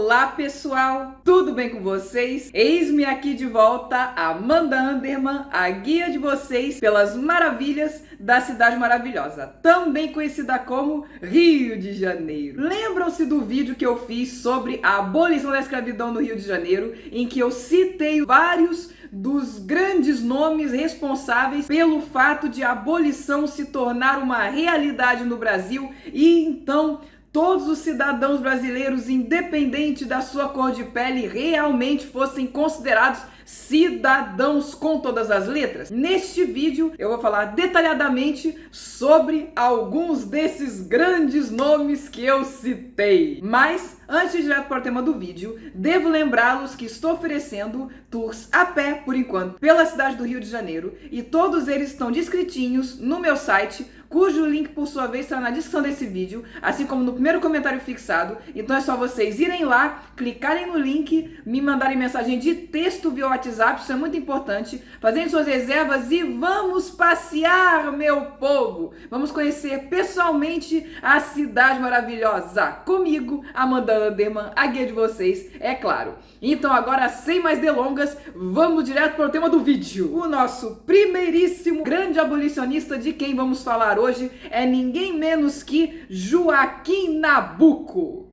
Olá pessoal, tudo bem com vocês? Eis-me aqui de volta, Amanda Anderman, a guia de vocês pelas maravilhas da cidade maravilhosa, também conhecida como Rio de Janeiro. Lembram-se do vídeo que eu fiz sobre a abolição da escravidão no Rio de Janeiro, em que eu citei vários dos grandes nomes responsáveis pelo fato de a abolição se tornar uma realidade no Brasil e então todos os cidadãos brasileiros, independente da sua cor de pele, realmente fossem considerados cidadãos com todas as letras? Neste vídeo eu vou falar detalhadamente sobre alguns desses grandes nomes que eu citei. Mas antes de ir direto para o tema do vídeo, devo lembrá-los que estou oferecendo tours a pé, por enquanto, pela cidade do Rio de Janeiro, e todos eles estão descritinhos no meu site, cujo link, por sua vez, está na descrição desse vídeo, assim como no primeiro comentário fixado. Então é só vocês irem lá, clicarem no link, me mandarem mensagem de texto via WhatsApp, isso é muito importante, fazerem suas reservas e vamos passear, meu povo! Vamos conhecer pessoalmente a cidade maravilhosa, comigo, Amanda Anderman, a guia de vocês, é claro. Então agora, sem mais delongas, vamos direto para o tema do vídeo. O nosso primeiríssimo grande abolicionista de quem vamos falar hoje é ninguém menos que Joaquim Nabuco.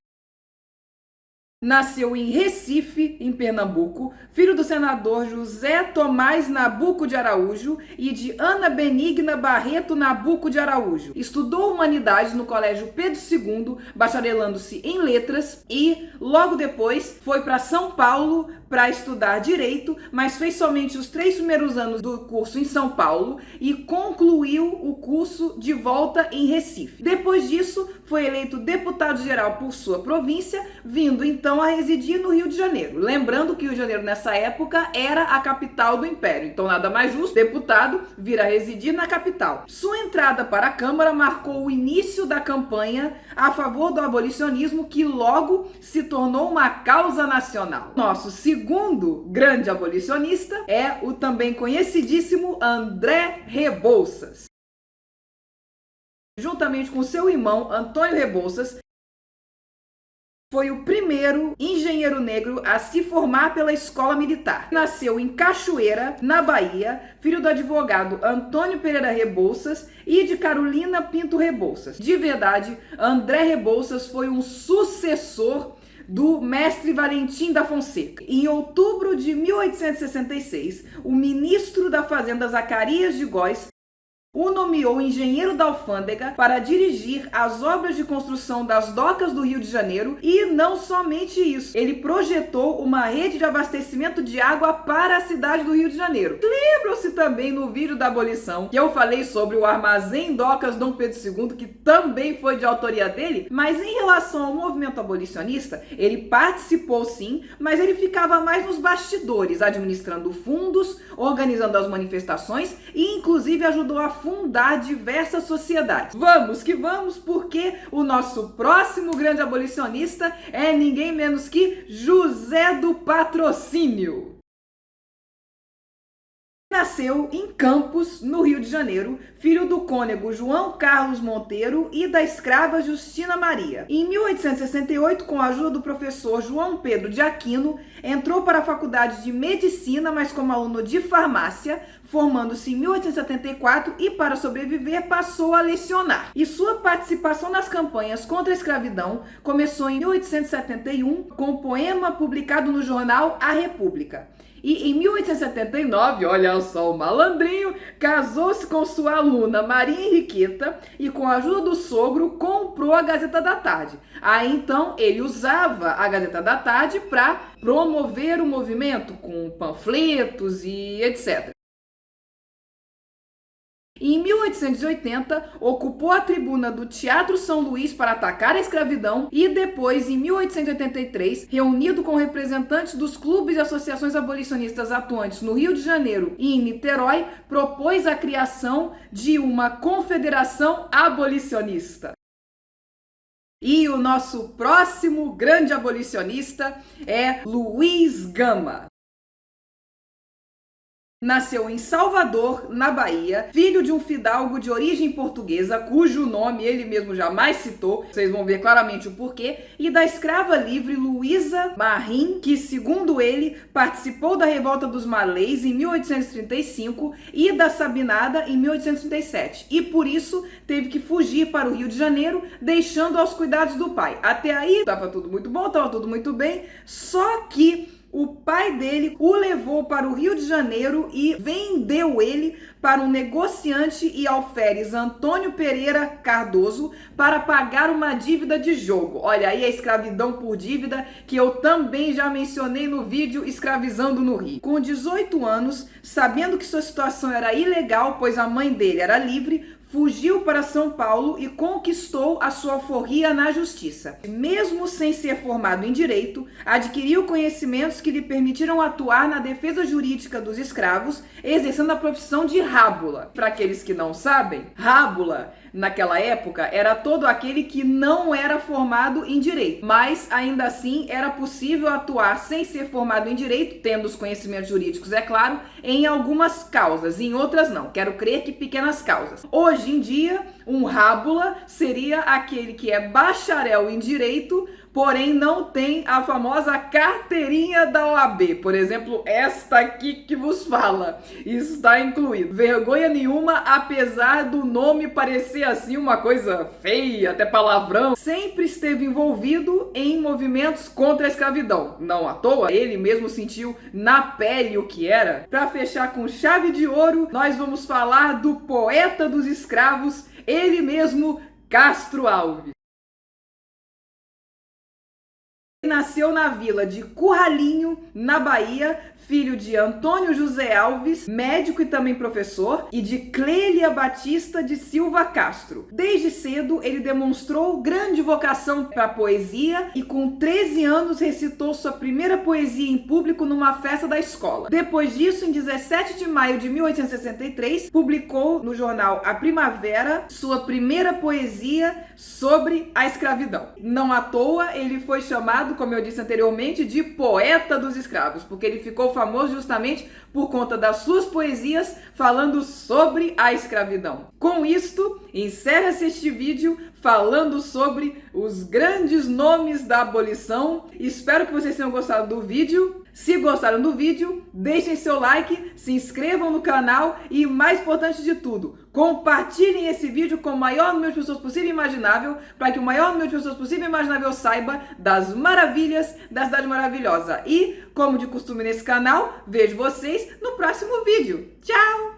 Nasceu em Recife, em Pernambuco, filho do senador José Tomás Nabuco de Araújo e de Ana Benigna Barreto Nabuco de Araújo. Estudou humanidades no Colégio Pedro II, bacharelando-se em letras e, logo depois, foi para São Paulo para estudar direito, mas fez somente os 3 primeiros anos do curso em São Paulo e concluiu o curso de volta em Recife. Depois disso, foi eleito deputado-geral por sua província, vindo então a residir no Rio de Janeiro. Lembrando que o Rio de Janeiro nessa época era a capital do Império, então nada mais justo, deputado vir a residir na capital. Sua entrada para a Câmara marcou o início da campanha a favor do abolicionismo, que logo se tornou uma causa nacional. Nosso segundo grande abolicionista é o também conhecidíssimo André Rebouças. Juntamente com seu irmão Antônio Rebouças, foi o primeiro engenheiro negro a se formar pela escola militar. Nasceu em Cachoeira, na Bahia, filho do advogado Antônio Pereira Rebouças e de Carolina Pinto Rebouças. De verdade, André Rebouças foi um sucessor do mestre Valentim da Fonseca. Em outubro de 1866, o ministro da Fazenda Zacarias de Góes o nomeou engenheiro da alfândega para dirigir as obras de construção das docas do Rio de Janeiro e não somente isso, ele projetou uma rede de abastecimento de água para a cidade do Rio de Janeiro. Lembram-se também no vídeo da abolição que eu falei sobre o armazém docas Dom Pedro II, que também foi de autoria dele? Mas em relação ao movimento abolicionista, ele participou sim, mas ele ficava mais nos bastidores, administrando fundos, organizando as manifestações e inclusive ajudou a fundar diversas sociedades. Vamos que vamos, porque o nosso próximo grande abolicionista é ninguém menos que José do Patrocínio. Nasceu em Campos, no Rio de Janeiro, filho do cônego João Carlos Monteiro e da escrava Justina Maria. Em 1868, com a ajuda do professor João Pedro de Aquino, entrou para a faculdade de Medicina, mas como aluno de farmácia, formando-se em 1874 e, para sobreviver, passou a lecionar. E sua participação nas campanhas contra a escravidão começou em 1871 com o poema publicado no jornal A República. E em 1879, olha só o malandrinho, casou-se com sua aluna Maria Henriqueta e, com a ajuda do sogro, comprou a Gazeta da Tarde. Aí então ele usava a Gazeta da Tarde para promover o movimento com panfletos e etc. E em 1880, ocupou a tribuna do Teatro São Luís para atacar a escravidão e depois, em 1883, reunido com representantes dos clubes e associações abolicionistas atuantes no Rio de Janeiro e em Niterói, propôs a criação de uma confederação abolicionista. E o nosso próximo grande abolicionista é Luiz Gama. Nasceu em Salvador, na Bahia, filho de um fidalgo de origem portuguesa, cujo nome ele mesmo jamais citou, vocês vão ver claramente o porquê, e da escrava livre Luísa Marim, que, segundo ele, participou da Revolta dos Malês em 1835 e da Sabinada em 1837, e por isso teve que fugir para o Rio de Janeiro, deixando aos cuidados do pai. Até aí estava tudo muito bom, estava tudo muito bem, só que o pai dele o levou para o Rio de Janeiro e vendeu ele para um negociante e alferes Antônio Pereira Cardoso para pagar uma dívida de jogo. Olha aí a escravidão por dívida que eu também já mencionei no vídeo Escravizando no Rio. Com 18 anos, sabendo que sua situação era ilegal, pois a mãe dele era livre, fugiu para São Paulo e conquistou a sua alforria na justiça. Mesmo sem ser formado em direito, adquiriu conhecimentos que lhe permitiram atuar na defesa jurídica dos escravos, exercendo a profissão de rábula. Para aqueles que não sabem, rábula naquela época era todo aquele que não era formado em direito, mas ainda assim era possível atuar sem ser formado em direito, tendo os conhecimentos jurídicos, é claro, em algumas causas, em outras não. Quero crer que pequenas causas. Hoje em dia, um rábula seria aquele que é bacharel em direito, porém não tem a famosa carteirinha da OAB. Por exemplo, esta aqui que vos fala, está incluído. Vergonha nenhuma, apesar do nome parecer assim uma coisa feia, até palavrão. Sempre esteve envolvido em movimentos contra a escravidão. Não à toa, ele mesmo sentiu na pele o que era. Para fechar com chave de ouro, nós vamos falar do poeta dos escravos, ele mesmo, Castro Alves. Nasceu na vila de Curralinho, na Bahia, filho de Antônio José Alves, médico e também professor, e de Clélia Batista de Silva Castro. Desde cedo, ele demonstrou grande vocação para a poesia e com 13 anos recitou sua primeira poesia em público numa festa da escola. Depois disso, em 17 de maio de 1863, publicou no jornal A Primavera sua primeira poesia sobre a escravidão. Não à toa, ele foi chamado, como eu disse anteriormente, de poeta dos escravos, porque ele ficou famoso justamente por conta das suas poesias falando sobre a escravidão. Com isto, encerra-se este vídeo falando sobre os grandes nomes da abolição. Espero que vocês tenham gostado do vídeo. Se gostaram do vídeo, deixem seu like, se inscrevam no canal e, mais importante de tudo, compartilhem esse vídeo com o maior número de pessoas possível e imaginável, para que o maior número de pessoas possível e imaginável saiba das maravilhas da Cidade Maravilhosa. E, como de costume nesse canal, vejo vocês no próximo vídeo. Tchau!